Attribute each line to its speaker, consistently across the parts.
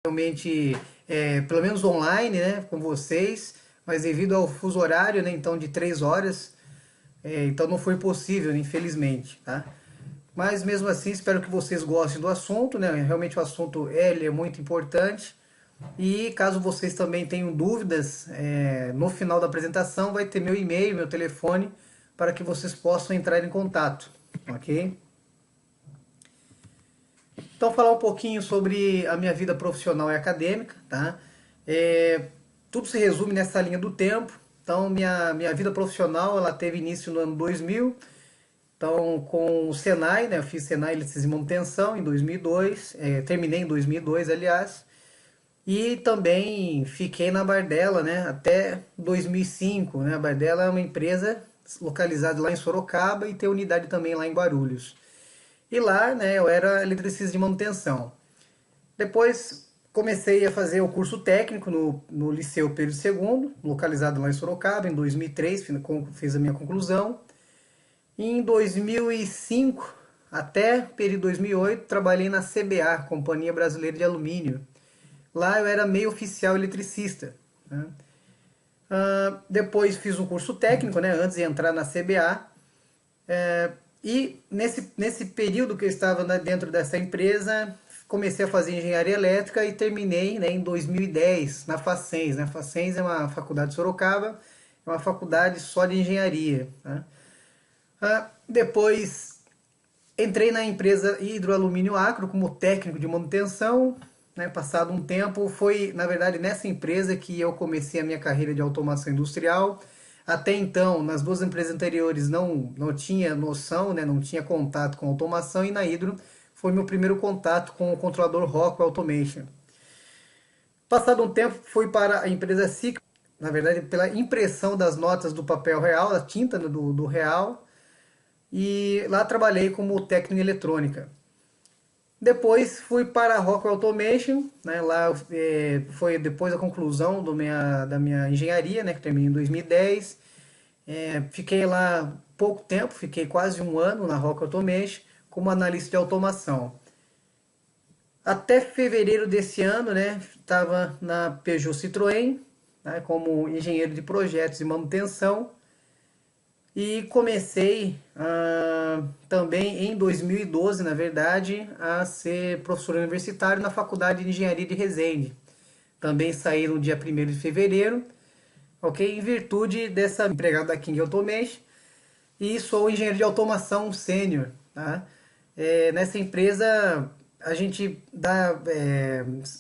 Speaker 1: realmente, pelo menos online, né, com vocês, mas devido ao fuso horário, né, então de 3 horas, então não foi possível, infelizmente, tá? Mas mesmo assim, espero que vocês gostem do assunto, né? Realmente o assunto ele é muito importante. E caso vocês também tenham dúvidas, no final da apresentação vai ter meu e-mail, meu telefone, para que vocês possam entrar em contato, ok? Então, falar um pouquinho sobre a minha vida profissional e acadêmica, tá? Tudo se resume nessa linha do tempo. Então, minha vida profissional, ela teve início no ano 2000. Então, com o Senai, né? Eu fiz Senai Eletricidade e Manutenção em 2002. Terminei em 2002, aliás. E também fiquei na Bardella, né? Até 2005, né? A Bardella é uma empresa localizada lá em Sorocaba e tem unidade também lá em Guarulhos. E lá, né, eu era eletricista de manutenção. Depois comecei a fazer o curso técnico no Liceu Pedro II, localizado lá em Sorocaba, em 2003, fiz a minha conclusão. E em 2005 até período 2008, trabalhei na CBA, Companhia Brasileira de Alumínio. Lá eu era meio oficial eletricista, né? Depois fiz um curso técnico, né, antes de entrar na CBA. E nesse período que eu estava, né, dentro dessa empresa, comecei a fazer engenharia elétrica e terminei, né, em 2010 na Facens. Né? A Facens é uma faculdade de Sorocaba, é uma faculdade só de engenharia. Né? Depois entrei na empresa Hidroalumínio Acro como técnico de manutenção. Né? Passado um tempo, foi na verdade nessa empresa que eu comecei a minha carreira de automação industrial. Até então, nas duas empresas anteriores não tinha noção, né? Não tinha contato com automação, e na Hydro foi meu primeiro contato com o controlador Rockwell Automation. Passado um tempo, fui para a empresa SIC, na verdade pela impressão das notas do papel real, da tinta do real, e lá trabalhei como técnico em eletrônica. Depois fui para a Rockwell Automation, né? Lá foi depois da conclusão da minha engenharia, né? Que terminei em 2010. Fiquei lá pouco tempo, fiquei quase um ano na Rockwell Automation como analista de automação. Até fevereiro desse ano, né? Estava na Peugeot Citroën, né, como engenheiro de projetos e manutenção. E comecei também em 2012, na verdade, a ser professor universitário na Faculdade de Engenharia de Resende. Também saí no dia 1º de fevereiro, ok? Em virtude dessa empregada da King Automation, e sou engenheiro de automação sênior. Tá? Nessa empresa a gente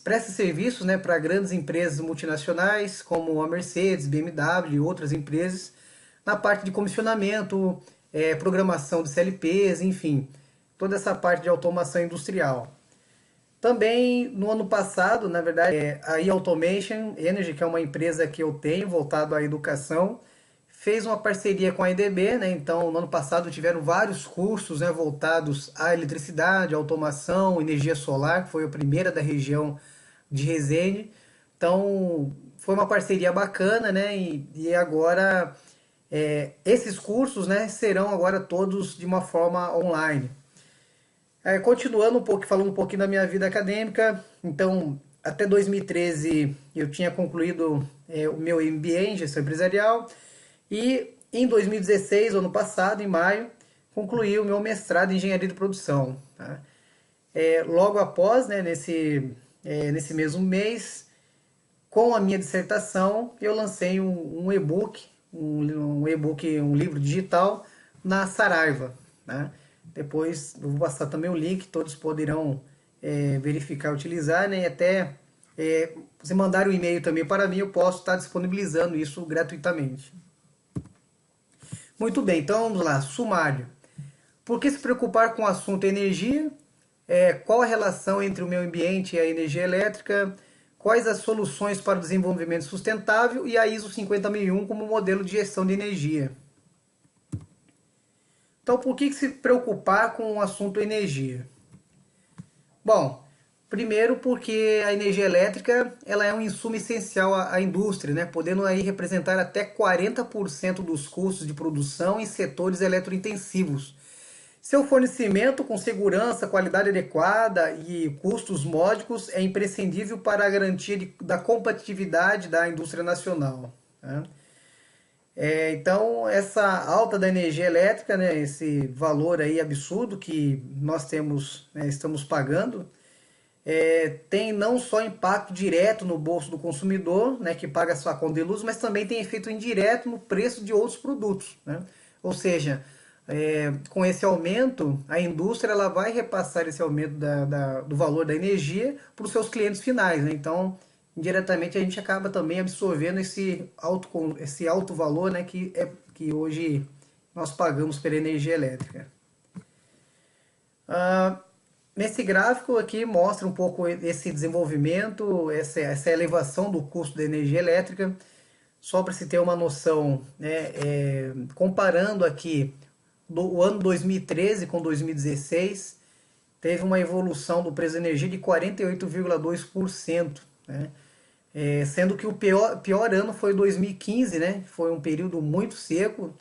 Speaker 1: presta serviços, né, para grandes empresas multinacionais como a Mercedes, BMW e outras empresas, na parte de comissionamento, programação de CLPs, enfim, toda essa parte de automação industrial. Também no ano passado, na verdade, a E-Automation Energy, que é uma empresa que eu tenho voltado à educação, fez uma parceria com a EDB, né? Então, no ano passado tiveram vários cursos, né, voltados à eletricidade, automação, energia solar, que foi a primeira da região de Resende. Então, foi uma parceria bacana, né? E agora esses cursos, né, serão agora todos de uma forma online. Continuando um pouco, falando um pouquinho da minha vida acadêmica, então até 2013 eu tinha concluído o meu MBA em gestão empresarial, e em 2016, ano passado, em maio, concluí o meu mestrado em engenharia de produção. Tá? Logo após, né, nesse mesmo mês, com a minha dissertação, eu lancei um e-book, um livro digital na Saraiva. Né? Depois eu vou passar também o link, todos poderão verificar, utilizar, né? E até você mandar um e-mail também para mim, eu posso estar disponibilizando isso gratuitamente. Muito bem, então vamos lá, sumário. Por que se preocupar com o assunto energia? Qual a relação entre o meio ambiente e a energia elétrica? Quais as soluções para o desenvolvimento sustentável e a ISO 50001 como modelo de gestão de energia? Então, por que se preocupar com o assunto energia? Bom, primeiro porque a energia elétrica ela é um insumo essencial à indústria, né? Podendo aí representar até 40% dos custos de produção em setores eletrointensivos. Seu fornecimento com segurança, qualidade adequada e custos módicos é imprescindível para a garantia da competitividade da indústria nacional, né? Então, essa alta da energia elétrica, né, esse valor aí absurdo que nós temos, né, estamos pagando, tem não só impacto direto no bolso do consumidor, né, que paga a sua conta de luz, mas também tem efeito indireto no preço de outros produtos, né? Ou seja, com esse aumento, a indústria ela vai repassar esse aumento do valor da energia para os seus clientes finais, né? Então, indiretamente, a gente acaba também absorvendo esse alto valor, né, que hoje nós pagamos pela energia elétrica. Ah, Nesse gráfico aqui mostra um pouco esse desenvolvimento, essa elevação do custo da energia elétrica, só para se ter uma noção, né, comparando aqui o ano 2013 com 2016, teve uma evolução do preço da energia de 48,2%, né? Sendo que o pior ano foi 2015, né? Foi um período muito seco.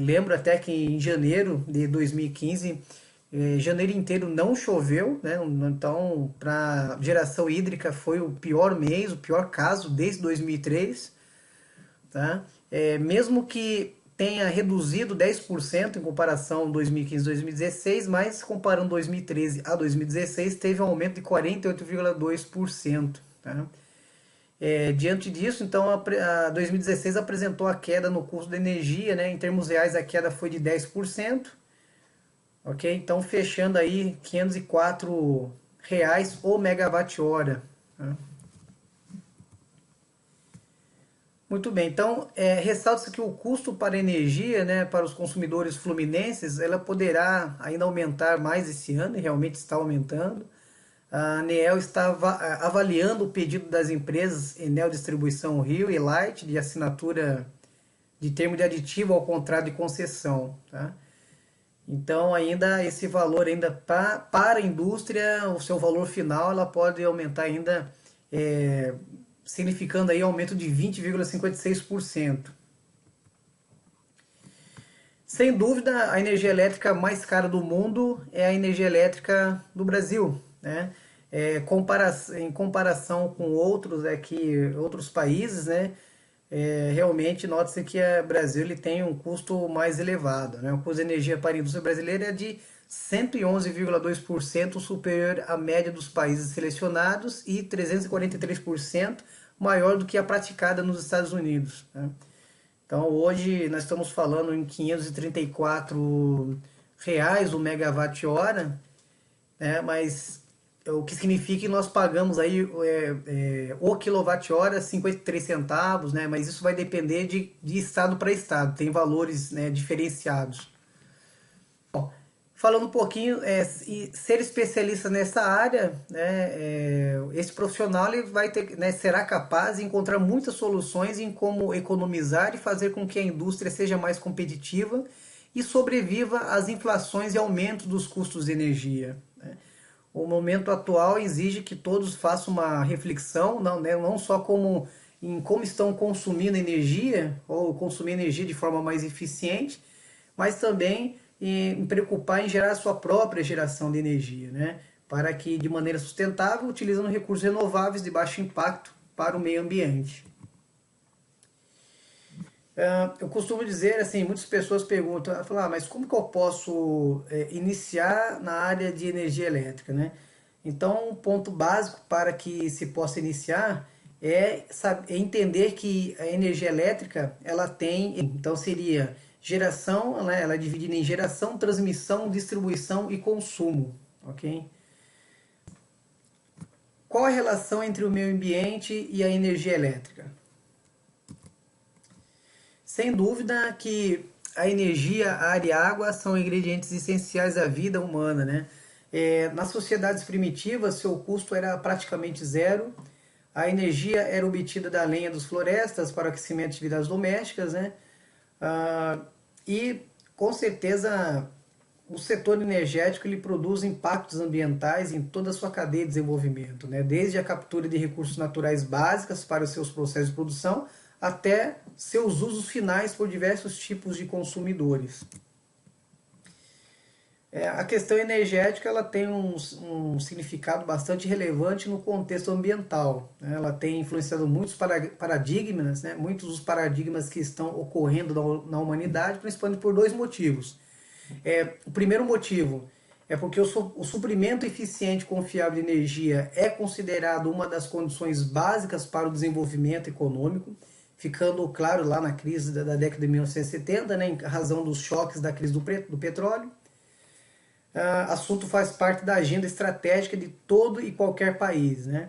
Speaker 1: Lembro até que em janeiro de 2015, janeiro inteiro não choveu, né? Então, para geração hídrica foi o pior mês, o pior caso desde 2003, tá? Mesmo que tenha reduzido 10% em comparação 2015-2016, mas comparando 2013 a 2016, teve um aumento de 48,2%. Tá? Diante disso, então, a 2016 apresentou a queda no custo da energia, né? Em termos reais, a queda foi de 10%, ok? Então, fechando aí R$ 504 o megawatt-hora. Tá? Muito bem, então ressalta-se que o custo para energia, né, para os consumidores fluminenses, ela poderá ainda aumentar mais esse ano, e realmente está aumentando. A ANEEL está avaliando o pedido das empresas Enel Distribuição Rio e Light de assinatura de termo de aditivo ao contrato de concessão. Tá? Então ainda esse valor ainda para a indústria, o seu valor final, ela pode aumentar ainda, significando aí aumento de 20,56%. Sem dúvida, a energia elétrica mais cara do mundo é a energia elétrica do Brasil, né? Em comparação com outros países, né? Realmente nota-se que o Brasil ele tem um custo mais elevado, né? O custo de energia para a indústria brasileira é de 111,2% superior à média dos países selecionados e 343% maior do que a praticada nos Estados Unidos, né? Então hoje nós estamos falando em R$ 534 o megawatt-hora, né? Mas o que significa que nós pagamos aí o quilowatt-hora 53 centavos, né? Mas isso vai depender de estado para estado, tem valores, né, diferenciados. Bom, falando um pouquinho, ser especialista nessa área, né, esse profissional ele vai ter, né, será capaz de encontrar muitas soluções em como economizar e fazer com que a indústria seja mais competitiva e sobreviva às inflações e aumentos dos custos de energia, né? O momento atual exige que todos façam uma reflexão, não, né, não só em como estão consumindo energia, ou consumir energia de forma mais eficiente, mas também em preocupar em gerar a sua própria geração de energia, né, para que de maneira sustentável, utilizando recursos renováveis de baixo impacto para o meio ambiente. Eu costumo dizer assim, muitas pessoas perguntam, falam, mas como que eu posso iniciar na área de energia elétrica, né? Então, um ponto básico para que se possa iniciar é entender que a energia elétrica, ela tem, então seria geração, né? Ela é dividida em geração, transmissão, distribuição e consumo, ok? Qual a relação entre o meio ambiente e a energia elétrica? Sem dúvida que a energia, a ar e a água são ingredientes essenciais à vida humana, né? Nas sociedades primitivas, seu custo era praticamente zero. A energia era obtida da lenha das florestas para o aquecimento de atividades domésticas, né? E, com certeza, o setor energético ele produz impactos ambientais em toda a sua cadeia de desenvolvimento, né? Desde a captura de recursos naturais básicos para os seus processos de produção até seus usos finais por diversos tipos de consumidores. A questão energética ela tem um significado bastante relevante no contexto ambiental, né? Ela tem influenciado muitos paradigmas, né? Muitos dos paradigmas que estão ocorrendo na humanidade, principalmente por dois motivos. O primeiro motivo é porque o suprimento eficiente e confiável de energia é considerado uma das condições básicas para o desenvolvimento econômico, ficando claro lá na crise da década de 1970, né, em razão dos choques da crise do petróleo. Assunto faz parte da agenda estratégica de todo e qualquer país, né?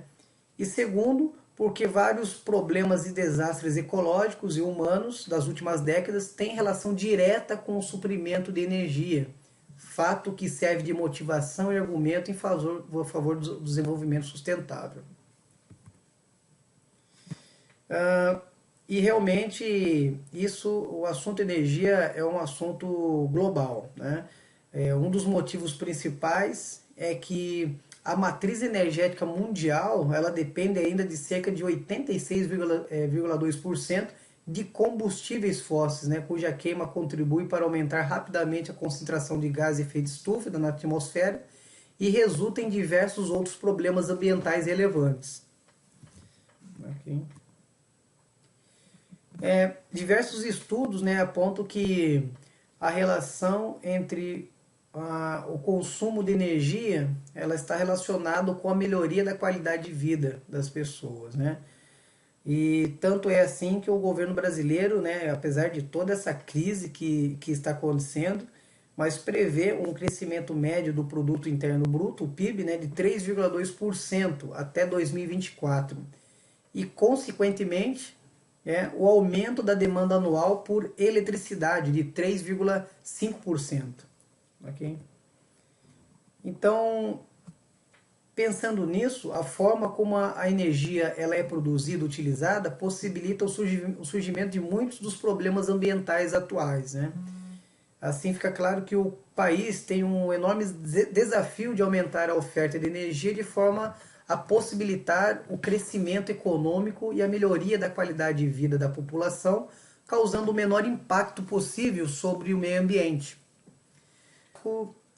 Speaker 1: E segundo, porque vários problemas e desastres ecológicos e humanos das últimas décadas têm relação direta com o suprimento de energia, fato que serve de motivação e argumento em favor do desenvolvimento sustentável. E realmente o assunto energia é um assunto global, né? Um dos motivos principais é que a matriz energética mundial ela depende ainda de cerca de 86,2% de combustíveis fósseis, né, cuja queima contribui para aumentar rapidamente a concentração de gás de efeito estufa na atmosfera e resulta em diversos outros problemas ambientais relevantes. Okay. Diversos estudos, né, apontam que a relação entre o consumo de energia ela está relacionado com a melhoria da qualidade de vida das pessoas, né? E tanto é assim que o governo brasileiro, né, apesar de toda essa crise que está acontecendo, mas prevê um crescimento médio do produto interno bruto, o PIB, né, de 3,2% até 2024. E, consequentemente, o aumento da demanda anual por eletricidade de 3,5%. Okay? Então, pensando nisso, a forma como a energia ela é produzida, utilizada, possibilita o surgimento de muitos dos problemas ambientais atuais, né? Assim fica claro que o país tem um enorme desafio de aumentar a oferta de energia de forma a possibilitar o crescimento econômico e a melhoria da qualidade de vida da população, causando o menor impacto possível sobre o meio ambiente.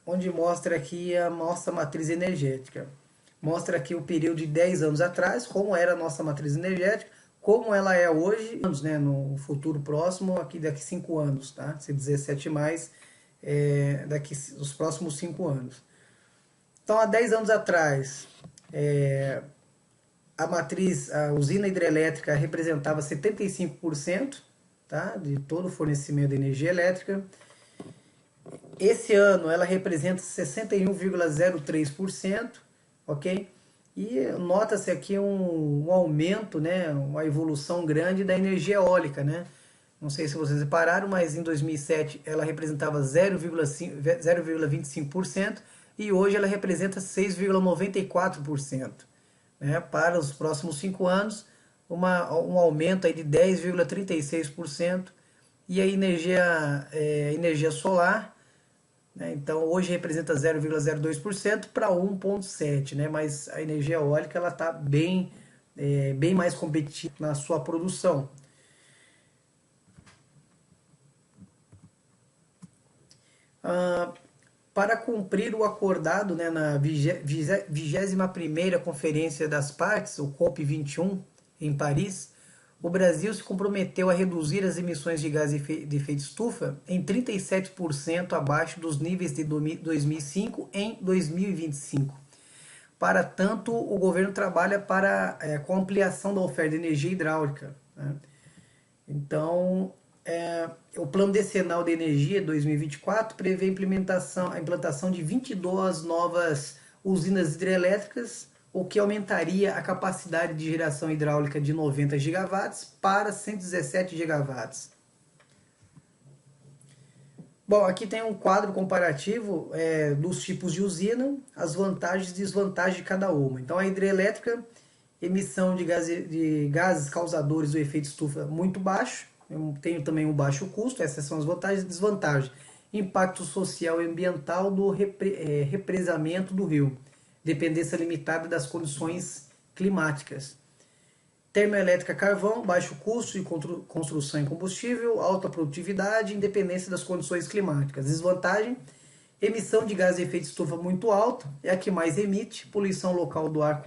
Speaker 1: Onde mostra aqui a nossa matriz energética. Mostra aqui o período de 10 anos atrás, como era a nossa matriz energética, como ela é hoje, né, no futuro próximo, aqui daqui 5 anos, tá? Se 17 mais, daqui os próximos 5 anos. Então, há 10 anos atrás, a usina hidrelétrica representava 75%, tá, de todo o fornecimento de energia elétrica. Esse ano ela representa 61,03%, ok? E nota-se aqui um aumento, né, uma evolução grande da energia eólica, né? Não sei se vocês repararam, mas em 2007 ela representava 0,25% e hoje ela representa 6,94%. Né? Para os próximos 5 anos, um aumento aí de 10,36%. E a energia solar, né? Então hoje representa 0,02% para 1,7%, né? Mas a energia eólica ela está bem mais competitiva na sua produção. Para cumprir o acordado, né, na 21ª Conferência das Partes, o COP21, em Paris, o Brasil se comprometeu a reduzir as emissões de gás de efeito estufa em 37% abaixo dos níveis de 2005 em 2025. Para tanto, o governo trabalha com a ampliação da oferta de energia hidráulica, né? Então, o Plano Decenal de Energia 2024 prevê a implantação de 22 novas usinas hidrelétricas, o que aumentaria a capacidade de geração hidráulica de 90 gigawatts para 117 gigawatts. Bom, aqui tem um quadro comparativo dos tipos de usina, as vantagens e desvantagens de cada uma. Então, a hidrelétrica, emissão de gases causadores do efeito estufa muito baixo, tem também um baixo custo, essas são as vantagens e desvantagens. Impacto social e ambiental do represamento do rio, dependência limitada das condições climáticas. Termoelétrica carvão, baixo custo de construção em combustível, alta produtividade, independência das condições climáticas. Desvantagem, Emissão de gás de efeito estufa muito alta, é a que mais emite. Poluição local do ar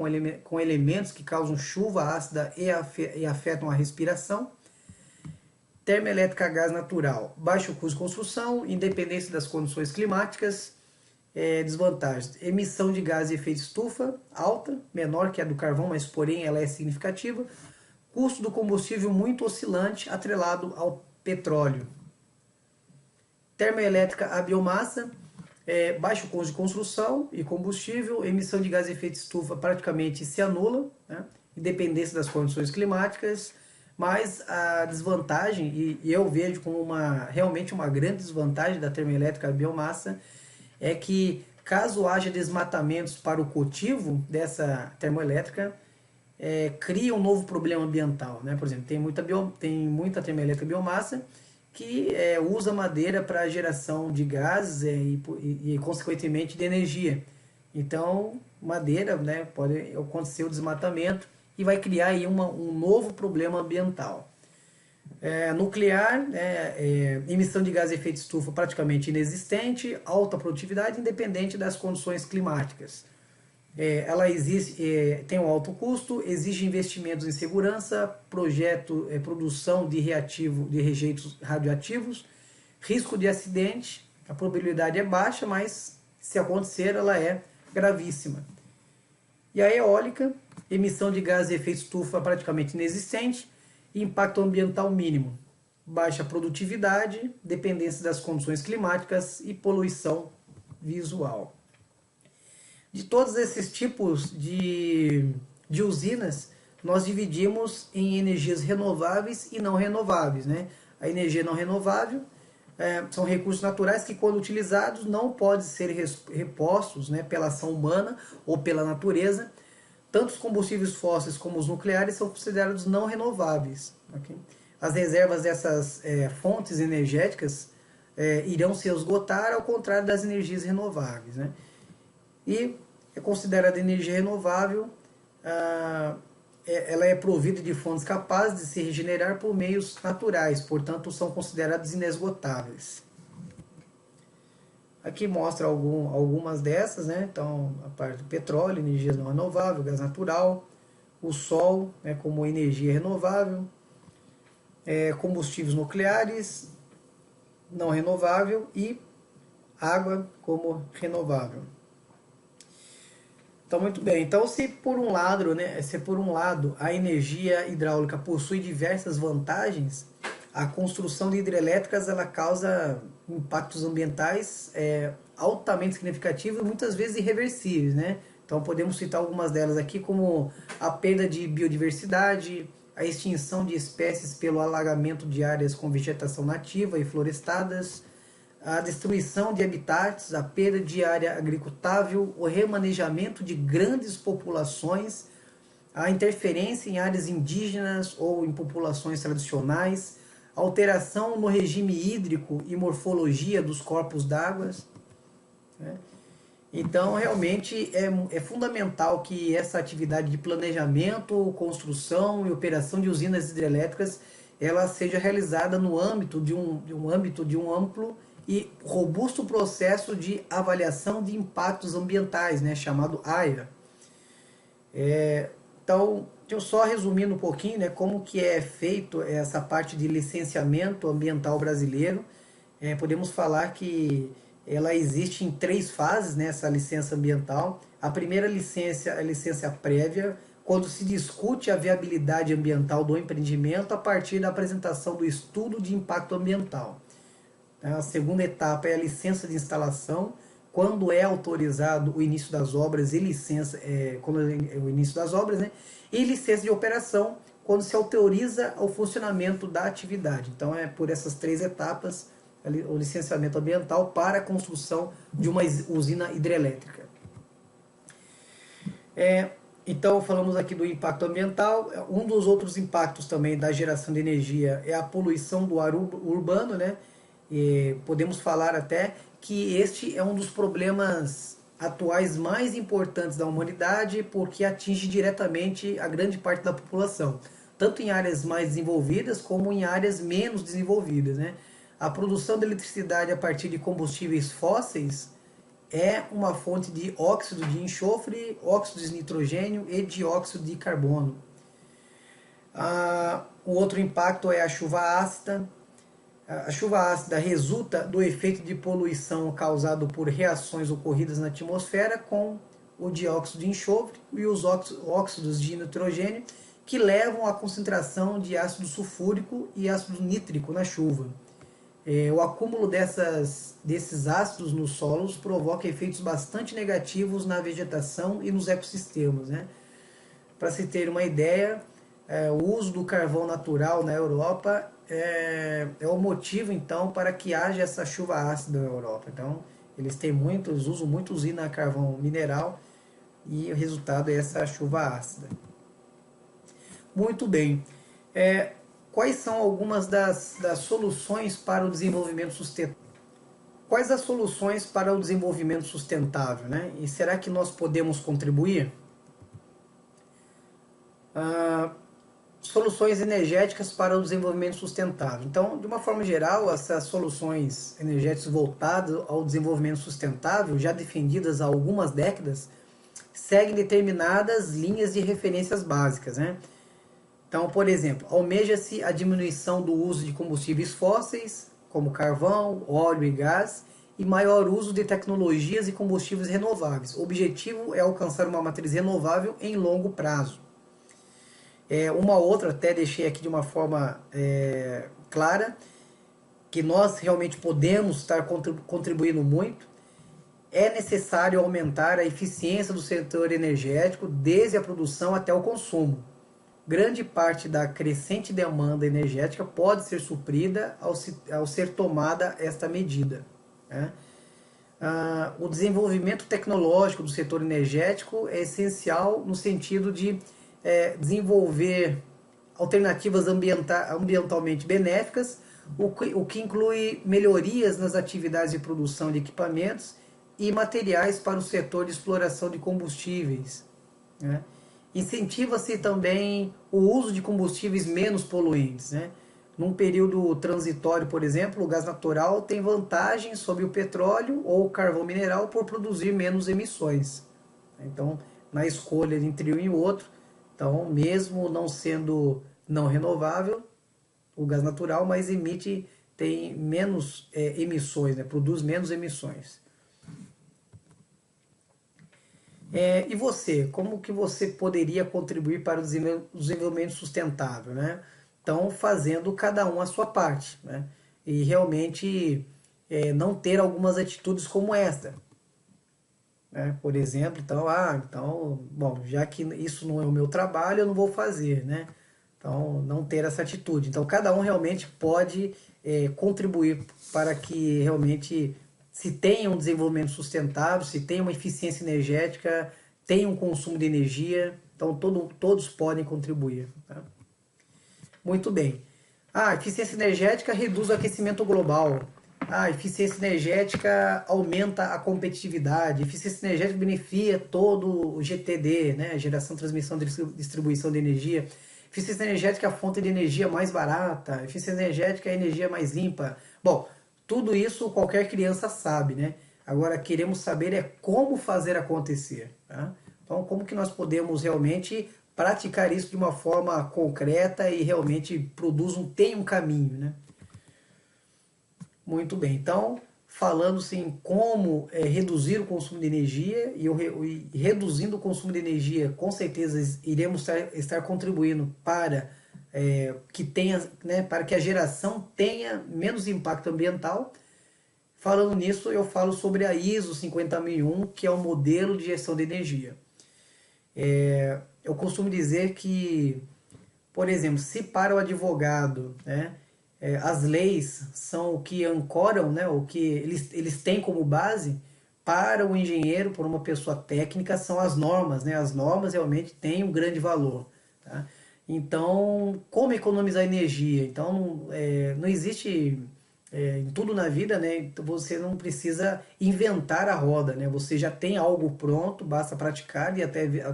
Speaker 1: com elementos que causam chuva ácida e afetam a respiração. Termoelétrica a gás natural, baixo custo de construção, independência das condições climáticas. Desvantagens: emissão de gás de efeito estufa alta, menor que a do carvão, mas porém ela é significativa. Custo do combustível muito oscilante, atrelado ao petróleo. Termoelétrica a biomassa, baixo custo de construção e combustível, emissão de gás de efeito estufa praticamente se anula, né? Independência das condições climáticas, mas a desvantagem, e eu vejo como realmente uma grande desvantagem da termoelétrica a biomassa, é que caso haja desmatamentos para o cultivo dessa termoelétrica, cria um novo problema ambiental, né? Por exemplo, tem muita termoelétrica biomassa que usa madeira para geração de gases e, consequentemente, de energia. Então, madeira, né, pode acontecer o desmatamento e vai criar aí um novo problema ambiental. Nuclear, emissão de gás de efeito estufa praticamente inexistente, alta produtividade independente das condições climáticas. Ela tem um alto custo, exige investimentos em segurança, produção de rejeitos radioativos, risco de acidente, a probabilidade é baixa, mas se acontecer ela é gravíssima. E a eólica, emissão de gás de efeito estufa praticamente inexistente, impacto ambiental mínimo, baixa produtividade, dependência das condições climáticas e poluição visual. De todos esses tipos de usinas, nós dividimos em energias renováveis e não renováveis, né? A energia não renovável são recursos naturais que, quando utilizados, não podem ser repostos, né, pela ação humana ou pela natureza. Tanto os combustíveis fósseis como os nucleares são considerados não renováveis. Okay? As reservas dessas fontes energéticas irão se esgotar, ao contrário das energias renováveis, né? E é considerada energia renovável, ela é provida de fontes capazes de se regenerar por meios naturais, portanto são consideradas inesgotáveis. Aqui mostra algumas dessas, né? Então, a parte do petróleo, energia não renovável, gás natural, o sol, né, como energia renovável, combustíveis nucleares não renovável e água como renovável. Então, muito bem. Então, se por um lado a energia hidráulica possui diversas vantagens, a construção de hidrelétricas ela causa impactos ambientais altamente significativos e muitas vezes irreversíveis, né? Então podemos citar algumas delas aqui, como a perda de biodiversidade, a extinção de espécies pelo alagamento de áreas com vegetação nativa e florestadas, a destruição de habitats, a perda de área agricultável, o remanejamento de grandes populações, a interferência em áreas indígenas ou em populações tradicionais, alteração no regime hídrico e morfologia dos corpos d'água, né? Então, realmente é fundamental que essa atividade de planejamento, construção e operação de usinas hidrelétricas ela seja realizada no âmbito de um amplo e robusto processo de avaliação de impactos ambientais, né, chamado AIA. Então, eu só resumindo um pouquinho, né, como que é feito essa parte de licenciamento ambiental brasileiro. Podemos falar que ela existe em 3 fases, né, essa licença ambiental. A primeira licença é a licença prévia, quando se discute a viabilidade ambiental do empreendimento a partir da apresentação do estudo de impacto ambiental. A segunda etapa é a licença de instalação, quando é autorizado o início das obras e o início das obras, né? E licença de operação, quando se autoriza o funcionamento da atividade. Então é por essas 3 etapas o licenciamento ambiental para a construção de uma usina hidrelétrica. Então falamos aqui do impacto ambiental. Um dos outros impactos também da geração de energia é a poluição do ar urbano, né? E podemos falar até que este é um dos problemas atuais mais importantes da humanidade, porque atinge diretamente a grande parte da população, tanto em áreas mais desenvolvidas como em áreas menos desenvolvidas, né? A produção de eletricidade a partir de combustíveis fósseis é uma fonte de óxido de enxofre, óxido de nitrogênio e dióxido de carbono. O outro impacto é a chuva ácida. A chuva ácida resulta do efeito de poluição causado por reações ocorridas na atmosfera com o dióxido de enxofre e os óxidos de nitrogênio, que levam à concentração de ácido sulfúrico e ácido nítrico na chuva. O acúmulo desses ácidos nos solos provoca efeitos bastante negativos na vegetação e nos ecossistemas, né? Para se ter uma ideia, o uso do carvão natural na Europa é o motivo então para que haja essa chuva ácida na Europa. Então eles usam muito usina a carvão mineral e o resultado é essa chuva ácida. Muito bem. Quais são algumas das soluções para o desenvolvimento sustentável? Quais as soluções para o desenvolvimento sustentável, né? E será que nós podemos contribuir? Soluções energéticas para o desenvolvimento sustentável. Então, de uma forma geral, essas soluções energéticas voltadas ao desenvolvimento sustentável, já defendidas há algumas décadas, seguem determinadas linhas de referências básicas, né? Então, por exemplo, almeja-se a diminuição do uso de combustíveis fósseis, como carvão, óleo e gás, e maior uso de tecnologias e combustíveis renováveis. O objetivo é alcançar uma matriz renovável em longo prazo. Uma outra, até deixei aqui de uma forma clara, que nós realmente podemos estar contribuindo muito, é necessário aumentar a eficiência do setor energético desde a produção até o consumo. Grande parte da crescente demanda energética pode ser suprida ao ser tomada esta medida, né? O desenvolvimento tecnológico do setor energético é essencial no sentido de desenvolver alternativas ambientalmente benéficas, o que inclui melhorias nas atividades de produção de equipamentos e materiais para o setor de exploração de combustíveis, né? Incentiva-se também o uso de combustíveis menos poluentes, né? Num período transitório, por exemplo, o gás natural tem vantagem sobre o petróleo ou o carvão mineral por produzir menos emissões. Então, na escolha entre um e o outro, então, mesmo não sendo não renovável, o gás natural, mas tem menos emissões, né? Produz menos emissões. E você, como que você poderia contribuir para o desenvolvimento sustentável, né? Então, fazendo cada um a sua parte, né? E realmente não ter algumas atitudes como esta, né? Por exemplo, bom, já que isso não é o meu trabalho, eu não vou fazer, né? Então, não ter essa atitude. Então, cada um realmente pode contribuir para que realmente se tenha um desenvolvimento sustentável, se tenha uma eficiência energética, tenha um consumo de energia. Então, todos podem contribuir, tá? Muito bem. A eficiência energética reduz o aquecimento global. A eficiência energética aumenta a competitividade. A eficiência energética beneficia todo o GTD, né? Geração, transmissão e distribuição de energia. Eficiência energética é a fonte de energia mais barata. Eficiência energética é a energia mais limpa. Bom, tudo isso qualquer criança sabe, né? Agora queremos saber como fazer acontecer, tá? Então, como que nós podemos realmente praticar isso de uma forma concreta e realmente tem um caminho, né? Muito bem, então, falando-se em como reduzir o consumo de energia e reduzindo o consumo de energia, com certeza iremos estar contribuindo para para que a geração tenha menos impacto ambiental. Falando nisso, eu falo sobre a ISO 50001, que é o modelo de gestão de energia. Eu costumo dizer que, por exemplo, se para o advogado, né, as leis são o que ancoram, né, o que eles têm como base, para o engenheiro, por uma pessoa técnica, são as normas, né? As normas realmente têm um grande valor, tá? Então, como economizar energia? Então, não existe em tudo na vida, né? Então, você não precisa inventar a roda, né? Você já tem algo pronto, basta praticar e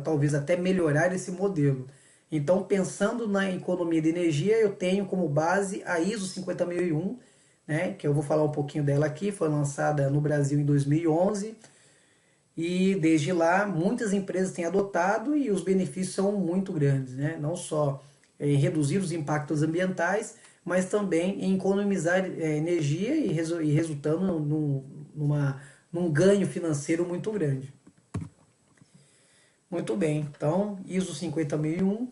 Speaker 1: talvez até melhorar esse modelo. Então, pensando na economia de energia, eu tenho como base a ISO 50001, né? Que eu vou falar um pouquinho dela aqui. Foi lançada no Brasil em 2011. E desde lá, muitas empresas têm adotado e os benefícios são muito grandes, né? Não só em reduzir os impactos ambientais, mas também em economizar energia e resultando num ganho financeiro muito grande. Muito bem, então ISO 50001.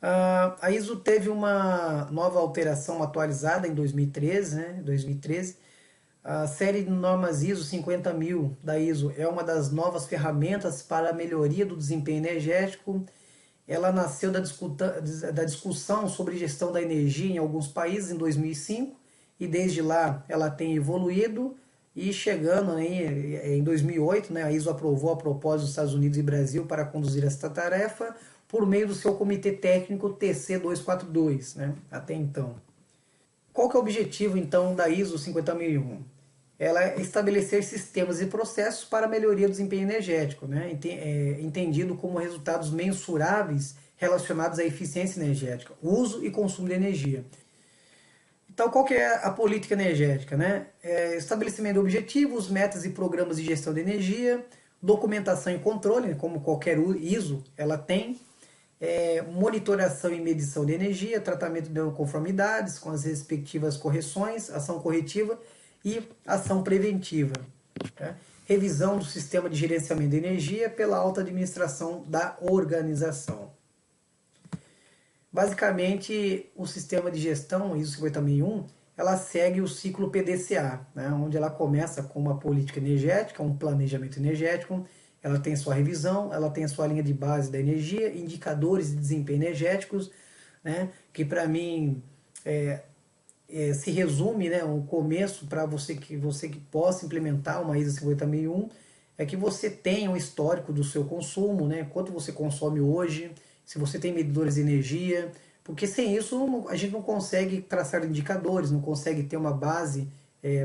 Speaker 1: A ISO teve uma nova alteração atualizada em 2013, né? 2013. A série de normas ISO 50000 da ISO é uma das novas ferramentas para a melhoria do desempenho energético. Ela nasceu da discussão sobre gestão da energia em alguns países em 2005 e desde lá ela tem evoluído e chegando aí, em 2008, né, a ISO aprovou a proposta dos Estados Unidos e Brasil para conduzir esta tarefa por meio do seu comitê técnico TC242, né, até então. Qual que é o objetivo então da ISO 50001? Ela é estabelecer sistemas e processos para a melhoria do desempenho energético, né? Entendido como resultados mensuráveis relacionados à eficiência energética, uso e consumo de energia. Então, qual que é a política energética? Né? Estabelecimento de objetivos, metas e programas de gestão de energia, documentação e controle, como qualquer ISO ela tem, monitoração e medição de energia, tratamento de não conformidades com as respectivas correções, ação corretiva e ação preventiva. Tá? Revisão do sistema de gerenciamento de energia pela alta administração da organização. Basicamente, o sistema de gestão ISO 50001, ela segue o ciclo PDCA, né, onde ela começa com uma política energética, um planejamento energético, ela tem sua revisão, ela tem a sua linha de base da energia, indicadores de desempenho energéticos, né, que para mim se resume, né, um começo para você que possa implementar uma ISO 50001, é que você tenha um histórico do seu consumo, né, quanto você consome hoje, se você tem medidores de energia, porque sem isso a gente não consegue traçar indicadores, não consegue ter uma base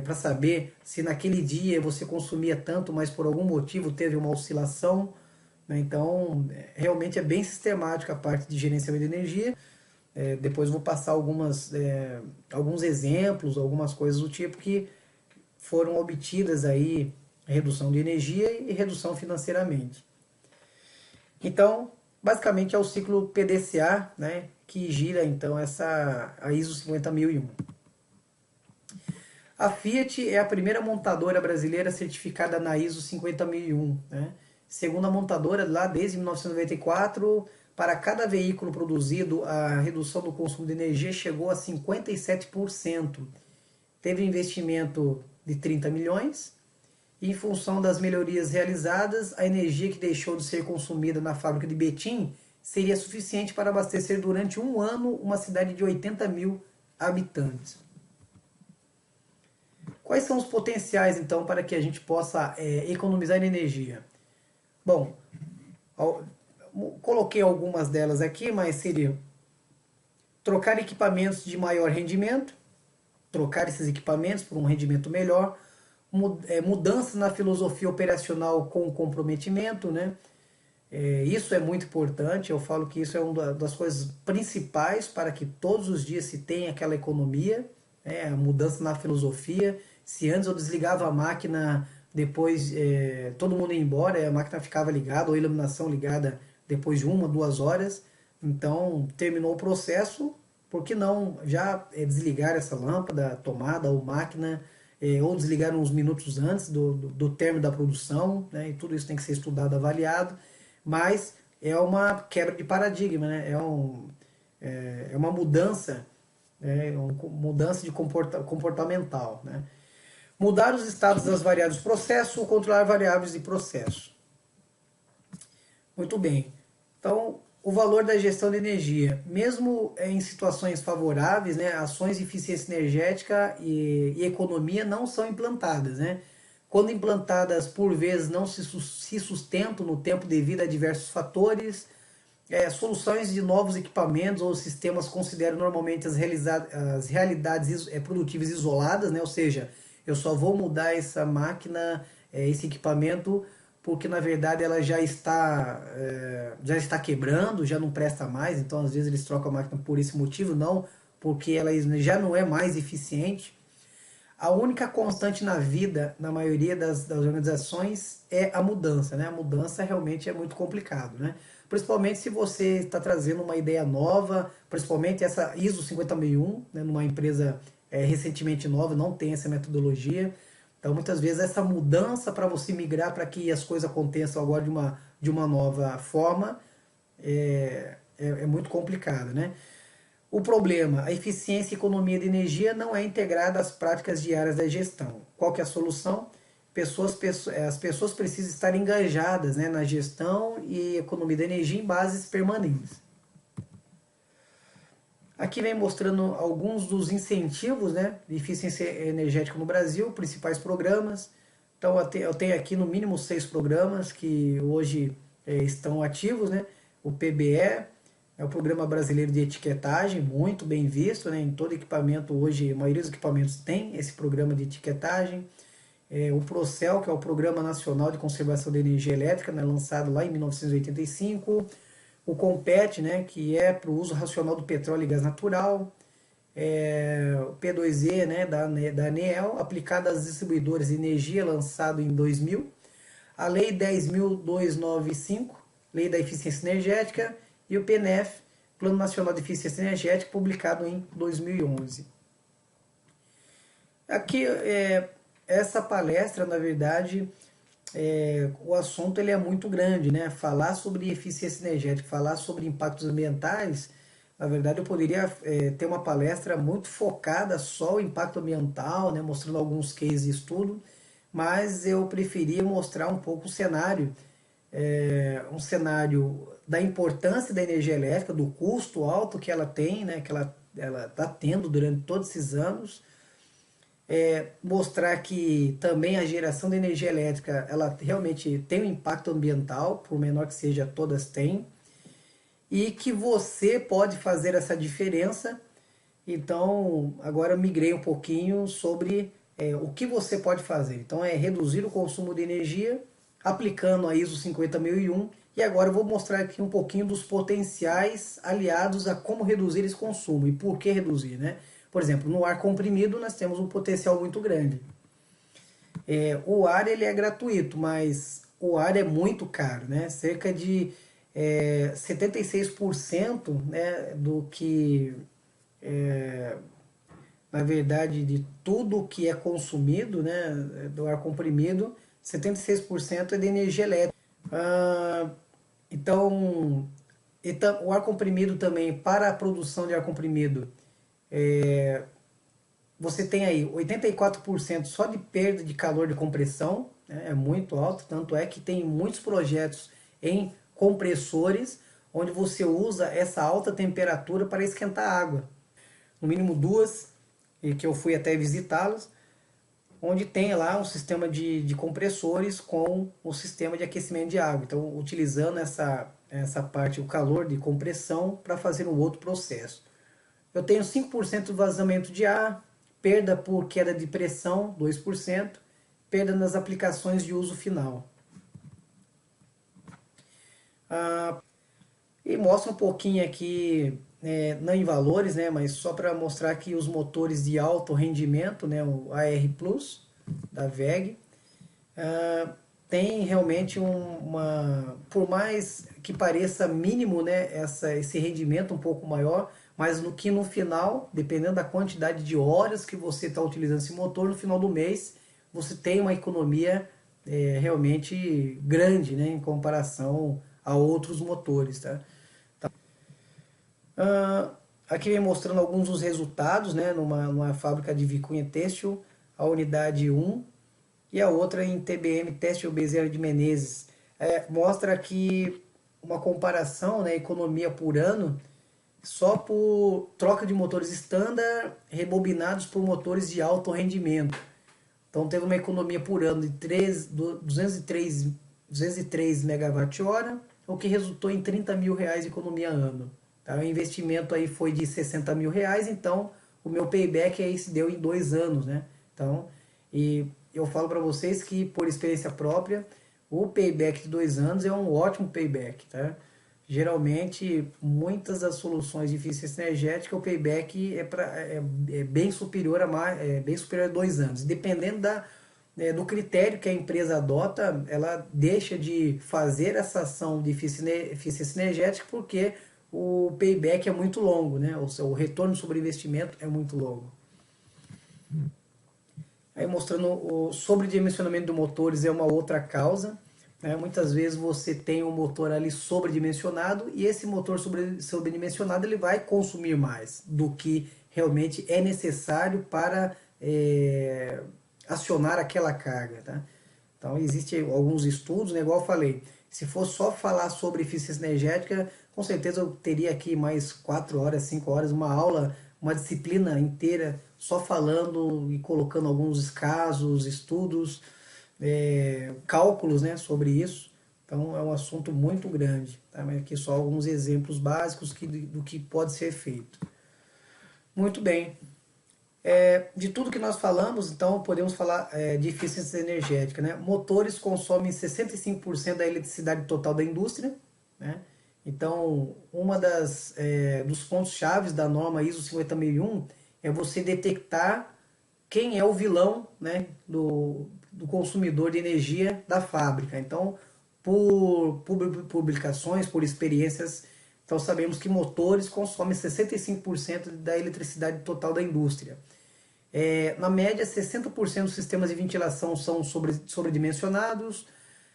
Speaker 1: para saber se naquele dia você consumia tanto, mas por algum motivo teve uma oscilação. Né? Então, realmente é bem sistemática a parte de gerenciamento de energia. Depois vou passar alguns exemplos, algumas coisas do tipo que foram obtidas aí, redução de energia e redução financeiramente. Então, basicamente é o ciclo PDCA, né, que gira então a ISO 50001. A Fiat é a primeira montadora brasileira certificada na ISO 50001. Né? Segundo a montadora, lá desde 1994, para cada veículo produzido, a redução do consumo de energia chegou a 57%. Teve investimento de 30 milhões. E em função das melhorias realizadas, a energia que deixou de ser consumida na fábrica de Betim seria suficiente para abastecer durante um ano uma cidade de 80 mil habitantes. Quais são os potenciais, então, para que a gente possa economizar energia? Bom, coloquei algumas delas aqui, mas seria trocar equipamentos de maior rendimento, trocar esses equipamentos por um rendimento melhor, mudança na filosofia operacional com comprometimento, né? Isso é muito importante, eu falo que isso é uma das coisas principais para que todos os dias se tenha aquela economia, a mudança na filosofia. Se antes eu desligava a máquina, depois todo mundo ia embora, a máquina ficava ligada, ou a iluminação ligada depois de 1, 2 horas, então terminou o processo, por que não já desligar essa lâmpada, tomada ou máquina, ou desligar uns minutos antes do término da produção, né? E tudo isso tem que ser estudado, avaliado, mas é uma quebra de paradigma, né? É uma mudança, uma mudança de comportamental, né? Mudar os estados das variáveis de processo ou controlar variáveis de processo. Muito bem. Então, o valor da gestão de energia, mesmo em situações favoráveis, né, ações de eficiência energética e economia não são implantadas. Né? Quando implantadas, por vezes, não se sustentam no tempo devido a diversos fatores. Soluções de novos equipamentos ou sistemas consideram normalmente as realidades produtivas isoladas, né? Ou seja, eu só vou mudar essa máquina, esse equipamento, porque na verdade ela já está quebrando, já não presta mais, então às vezes eles trocam a máquina por esse motivo, não porque ela já não é mais eficiente. A única constante na vida, na maioria das organizações, é a mudança, né? A mudança realmente é muito complicado, né? Principalmente se você está trazendo uma ideia nova, principalmente essa ISO 50001, né? Numa empresa recentemente nova, não tem essa metodologia. Então, muitas vezes, essa mudança para você migrar para que as coisas aconteçam agora de uma nova forma é muito complicado, né? O problema, a eficiência e economia de energia não é integrada às práticas diárias da gestão. Qual que é a solução? As pessoas precisam estar engajadas, né, na gestão e economia de energia em bases permanentes. Aqui vem mostrando alguns dos incentivos, né, de eficiência energética no Brasil, principais programas. Então eu tenho aqui no mínimo 6 programas que hoje estão ativos, né? O PBE é o Programa Brasileiro de Etiquetagem, muito bem visto, né? Em todo equipamento hoje, a maioria dos equipamentos tem esse programa de etiquetagem. O Procel, que é o Programa Nacional de Conservação de Energia Elétrica, né, lançado lá em 1985. O Compete, né, que é para o uso racional do petróleo e gás natural. O P2E, né, da ANEEL, aplicado às distribuidoras de energia, lançado em 2000. A Lei 10.295, Lei da Eficiência Energética, e o PNEF, Plano Nacional de Eficiência Energética, publicado em 2011. Aqui, essa palestra, na verdade, o assunto ele é muito grande, né? Falar sobre eficiência energética, falar sobre impactos ambientais, na verdade eu poderia ter uma palestra muito focada só no impacto ambiental, né? Mostrando alguns cases de estudo, mas eu preferia mostrar um pouco o cenário, um cenário da importância da energia elétrica, do custo alto que ela tem, né? Que ela está tendo durante todos esses anos, mostrar que também a geração de energia elétrica ela realmente tem um impacto ambiental, por menor que seja, todas têm, e que você pode fazer essa diferença. Então, agora eu migrei um pouquinho sobre o que você pode fazer. Então, é reduzir o consumo de energia aplicando a ISO 50001, e agora eu vou mostrar aqui um pouquinho dos potenciais aliados a como reduzir esse consumo e por que reduzir, né? Por exemplo, no ar comprimido nós temos um potencial muito grande. O ar ele é gratuito, mas o ar é muito caro, né? Cerca de 76%, né, do que, na verdade, de tudo que é consumido, né, do ar comprimido, 76% é de energia elétrica. Então, o ar comprimido também, para a produção de ar comprimido, você tem aí 84% só de perda de calor de compressão, né? É muito alto, tanto é que tem muitos projetos em compressores onde você usa essa alta temperatura para esquentar água. No mínimo duas, e que eu fui até visitá-los, onde tem lá um sistema de compressores com o sistema de aquecimento de água. Então, utilizando essa parte, o calor de compressão, para fazer um outro processo. Eu tenho 5% de vazamento de ar, perda por queda de pressão, 2%, perda nas aplicações de uso final. E mostra um pouquinho aqui, não em valores, né, mas só para mostrar que os motores de alto rendimento, né, o AR Plus da WEG, tem realmente por mais que pareça mínimo, né, esse rendimento um pouco maior, mas no final, dependendo da quantidade de horas que você está utilizando esse motor, no final do mês você tem uma economia realmente grande, né, em comparação a outros motores. Tá? Aqui vem mostrando alguns dos resultados, né, numa fábrica de Vicunha Têxtil, a unidade 1 e a outra em TBM, Têxtil Bezerra de Menezes. Mostra aqui uma comparação, né, economia por ano, só por troca de motores standard rebobinados por motores de alto rendimento. Então teve uma economia por ano de 203 MWh, o que resultou em R$30 mil de economia ano. Tá? O investimento aí foi de R$60 mil, então o meu payback aí se deu em 2 anos. Né? Então, e eu falo para vocês que, por experiência própria, o payback de 2 anos é um ótimo payback. Tá? geralmente muitas das soluções de eficiência energética, o payback é bem superior bem superior a 2 anos. Dependendo do critério que a empresa adota, ela deixa de fazer essa ação de eficiência energética porque o payback é muito longo, né? O retorno sobre investimento é muito longo. Aí mostrando o sobredimensionamento de motores é uma outra causa. Né? Muitas vezes você tem um motor ali sobredimensionado e esse motor sobredimensionado ele vai consumir mais do que realmente é necessário para acionar aquela carga. Tá? Então existem alguns estudos, né? Igual eu falei, se for só falar sobre eficiência energética, com certeza eu teria aqui mais 4 horas, 5 horas, uma aula, uma disciplina inteira só falando e colocando alguns casos, estudos, cálculos, né, sobre isso. Então é um assunto muito grande. Tá? Mas aqui só alguns exemplos básicos do que pode ser feito. Muito bem. De tudo que nós falamos, então podemos falar de eficiência energética. Né? Motores consomem 65% da eletricidade total da indústria. Né? Então, dos pontos chaves da norma ISO 50001 é você detectar quem é o vilão, né, do consumidor de energia da fábrica. Então, por publicações, por experiências, então sabemos que motores consomem 65% da eletricidade total da indústria. Na média, 60% dos sistemas de ventilação são sobredimensionados.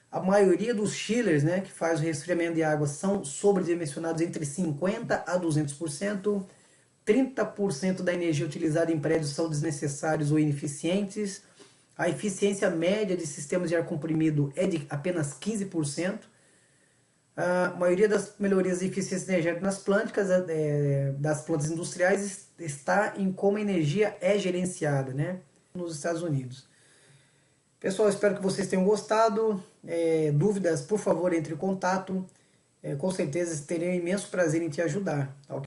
Speaker 1: A maioria dos chillers, né, que faz o resfriamento de água, são sobredimensionados entre 50% a 200%. 30% da energia utilizada em prédios são desnecessários ou ineficientes. A eficiência média de sistemas de ar comprimido é de apenas 15%. A maioria das melhorias de eficiência energética das plantas industriais está em como a energia é gerenciada, né, nos Estados Unidos. Pessoal, espero que vocês tenham gostado. Dúvidas, por favor, entre em contato. Com certeza terei um imenso prazer em te ajudar. Tá?